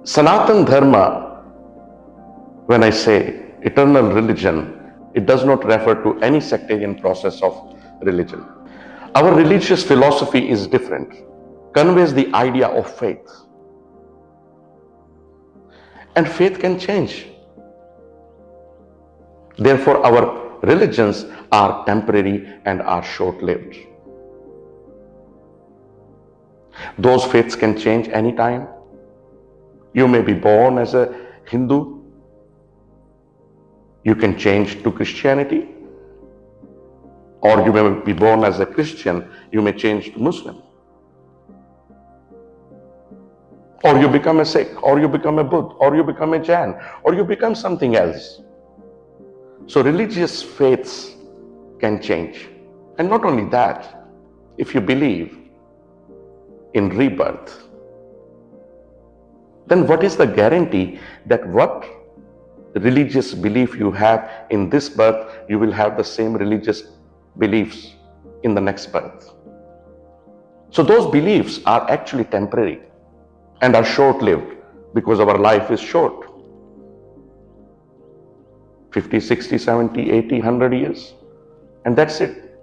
Sanatan Dharma, when I say eternal religion, it does not refer to any sectarian process of religion. Our religious philosophy is different, conveys the idea of faith. And faith can change. Therefore, our religions are temporary and are short-lived. Those faiths can change anytime. You may be born as a Hindu. You can change to Christianity. Or you may be born as a Christian. You may change to Muslim. Or you become a Sikh, or you become a Buddha, or you become a Jain, or you become something else. So religious faiths can change. And not only that, if you believe in rebirth, then what is the guarantee that what religious belief you have in this birth, you will have the same religious beliefs in the next birth? So those beliefs are actually temporary and are short-lived because our life is short. 50, 60, 70, 80, 100 years. And that's it.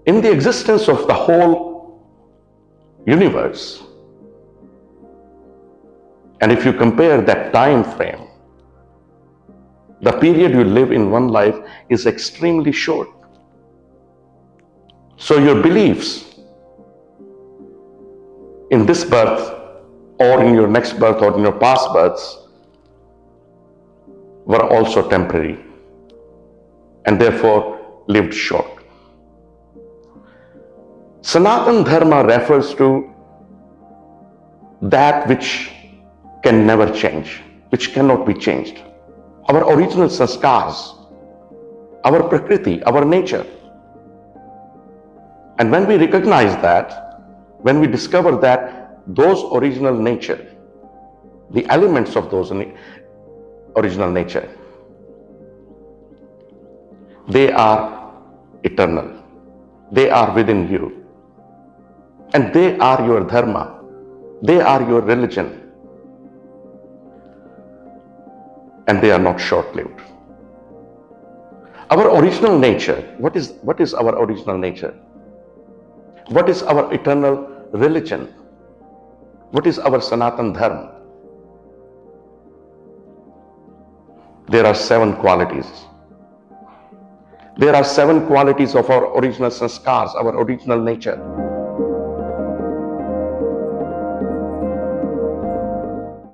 In the existence of the whole universe, and if you compare that time frame, the period you live in one life is extremely short. So your beliefs in this birth or in your next birth or in your past births were also temporary and therefore lived short. Sanatan Dharma refers to that which can never change, which cannot be changed. Our original sanskars, our prakriti, our nature. And when we recognize that, when we discover that those original nature, the elements of those original nature, they are eternal. They are within you. And they are your dharma. They are your religion. And they are not short-lived. Our original nature, what is our original nature? What is our eternal religion? What is our Sanatan Dharma? There are 7 qualities. There are 7 qualities of our original sanskars, our original nature.